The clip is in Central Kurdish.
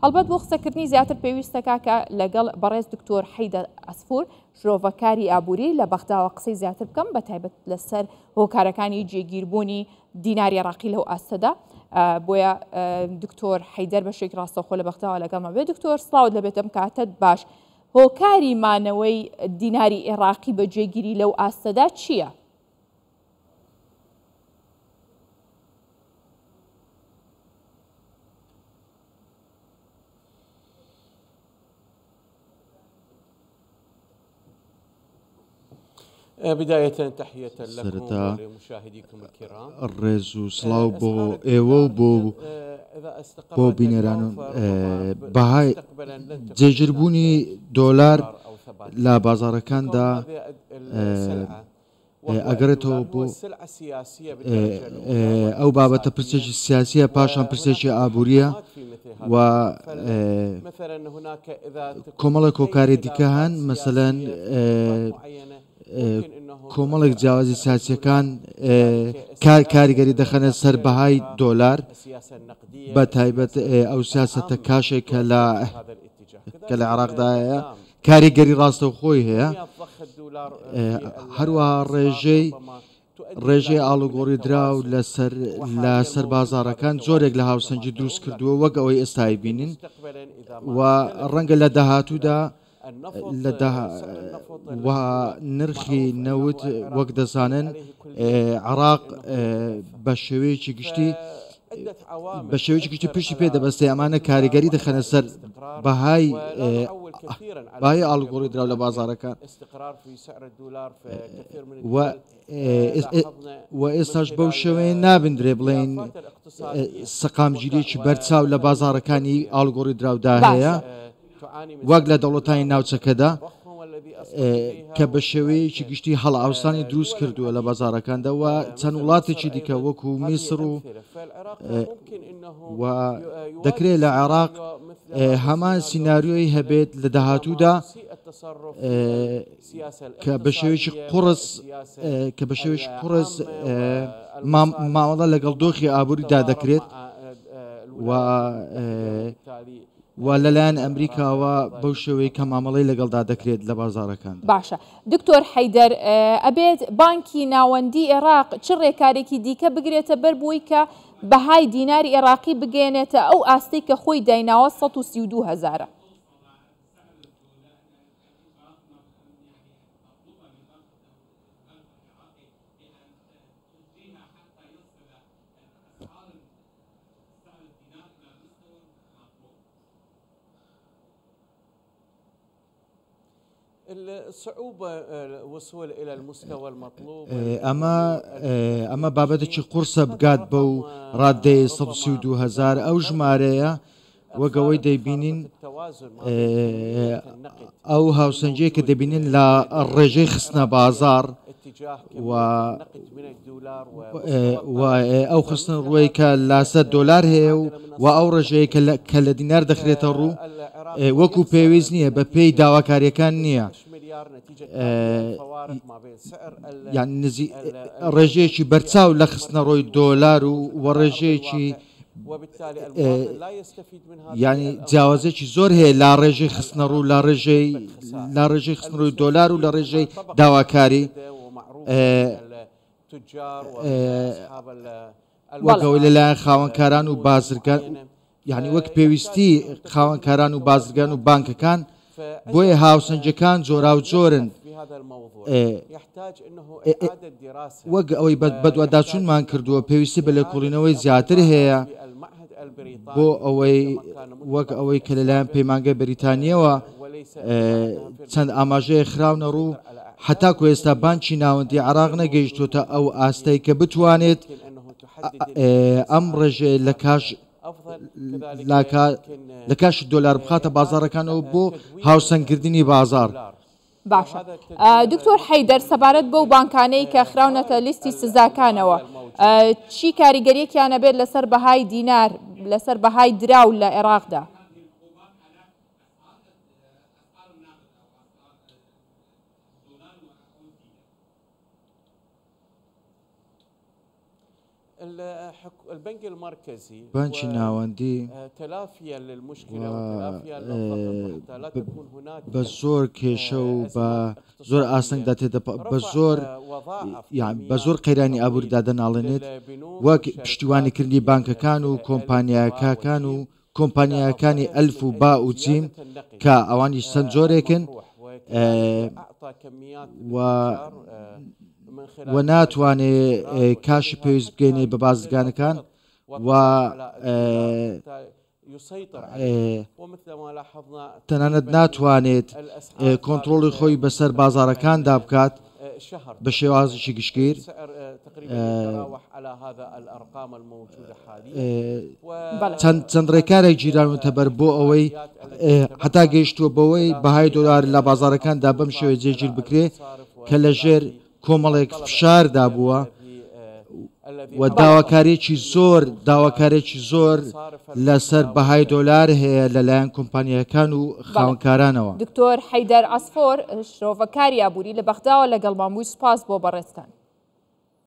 هەڵبەت بۆ قسەکردنی زیاتر پێویستەکە کە لەگەڵ بەڕێز دکتۆر حەیدەر ئەسفور شرۆڤەکاری ئابووری لە بەغداوە قسەی زیاتر بکەم بە تایبەت لەسەر هۆکارەکانی جێگیربوونی دیناری عێراقی لەو ئاستەدا. بۆیە دکتۆر حەیدەر بە شێوەیەکی ڕاستەوخۆ لە بەغداوە لەگەڵمە بێت. دکتۆر سڵاوت لەبێتم کاتت باش. هۆکاری مانەوەی دیناری عێراقی بە جێگیری لەو ئاستەدا چییە؟ بداية تحية لكم ولمشاهديكم الكرام. الرئيس سلاو بو ايوو بو بينيران بهاي جيجربوني دولار لا بازار كان دا اگرتو بو او بابت برسيج السياسية باشان برسيج آبوريا و كومالكو كاري ديكهان مثلا کۆمەڵێک جیاوازی سیاسیەکان کاریگەری دەخەنە سەر بەهای دۆلار بە تایبەت ئەو سیاسەتە کاشێک کە لە عێراقدایە کاریگەری ڕاستەوخۆی هەیە. هەروەها ڕێژەی ئاڵوگۆڕی دراو لەسەر بازارەکان زۆرێک لە هاوسەنگی دروست کردووە وەک ئەوەی ئێستای بینین و ڕەنگە لە داهاتوودا و نرخی نەوت وەک دەزانن عێراق بە شێوەیەکی گشتی پشتی پێ دەبەستێ ئەمانە کاریگەری دەخەنە سەر بەهای ئاڵوگۆڕی دراو لە بازارەکان و ئێستاش بەو شێوەیە نابندرێ بڵێن سەقامگیریەکی بەرچاو لە بازارەکانی ئاڵوگۆڕی دراودا هەیە وەک لە دەوڵەتانی ناوچەکەدا کە بە شێوەیەکی گشتی هەڵ ئاوسانی دروست کردووە لە بازارەکاندا و چەند وڵاتێکی دیکە وەکو میسر و دەکرێت لە عێراق هەمان سیناریۆی هەبێت لە داهاتوودا کە بە شێوەیەکی قوڕس مامەڵە لەگەڵ دۆخی ئابووریدا دەکرێت و لەلایەن ئەمریکاوە بەو شێوەیە کە مامەڵەی لەگەڵدا دەکرێت لە بازارەکان. باشە دکتۆر حەیدەر ئەبێت بانکی ناوەندی عێراق چ ڕێکارێکی دیکە بگرێتە بەر بووی کە بەهای دیناری عێراقی بگەێنێتە ئەو ئاستەی کە خۆی دایناوە 132,000. الصعوبة الوصول إلى المستوى المطلوب أما بابەتێکی قورسە بگات بەو ڕادەیە 132,000 ئەو ژمارەیە وەگەوەی دەیبینین ئەو هاوسەنجەیە کە دەبینین لە ڕێژەی خستنە بازار و ئەو خستن ڕووی کە لاسە دۆلار هەیە و ئەو ڕێژەیە کە لە دینار دەخرێتە ڕوو وەکو پێویست نییە بە پێی داواکاریەکان نییە ڕێژەیەکی بەرچاو لە خستنە ڕۆی دۆلار و ڕێژەیەکی ینی جیاوازێکی زۆر هەیە لا ڕێژەی خستنە ڕوو لا ڕێژەی خستن ڕووی دۆلار و لە ڕێژەی داواکاری وەکەوەی لەلایەن خاوەنکاران و بازرگان یعنی وەک پێویستی خاوەنکاران و بازرگان و بانکەکان بۆیە هاوسەنجەکان جۆرا و جۆرن وەک ئەوەی بەدواداچوونمان کردووە پێویستی بە لێکۆڵینەوەی زیاتر هەیە بۆ ئەوەی وەک ئەوەی کە لەلایەن پەیمانگای بەریتانیەوە چەند ئاماژەیە خراونە ڕوو حتاکو ئێستا بانکی ناوەندی عێراق نەگەیشتوتە ئەو ئاستەی کە بتوانێت ئەم ڕێژەیە لە کاش دۆلار بخاتە بازارەکانەوە بۆ هاوسەنگکردنی بازار. باشە دکتۆر حەیدەر سەبارەت بەو بانکانەی کە خراونەتە لیستی سزاکانەوە چی کاریگەریەکیانە بێت لەسەر بەهای دینار لەسەر بەهای دراو لە عێراقدا؟ البنك المركزي بانکی ناوەندی تلافيا للمشكلة وتلافيا للضغط حتى لا تكون هناك بە زۆر کێشە و بە زۆر ئاسنگدا تێدا بە زۆر بە زۆر قەیرانی ئابووریدا دەناڵێنێت وەک پشتیوانیکردنی بانکەکان و کۆمپانیاکان و کۆمپانیاکانی ئەلف و با و جیم کە ئەوانی چەند جۆرێکن و ناتوانێت کاشی پێویست بگەینێ بە بازرگانەکان و تەنانەت ناتوانێت کۆنتترۆڵی خۆی بەسەر بازارەکاندا بکات بە شێوازێکی گشتگیر چەند ڕێکارێک گیرانوتە بەر بۆ ئەوەی هەتا گەیشتووە بەوەی بەهای دۆلار لە بازارەکاندا بەم شێوە جێگیر بکرێ کە لە ژێر کۆمەڵێک فشاردا بووە و داواکارێکی زۆر لەسەر بەهای دۆلار هەیە لەلایەن کۆمپانیەکان و خاوەنکارانەوە. دکتۆر حەیدەر عەسفۆر شرۆڤەکاری ئابووری لە بەغداوە لەگەڵ مامووی سوپاس بۆ بەڕێستان.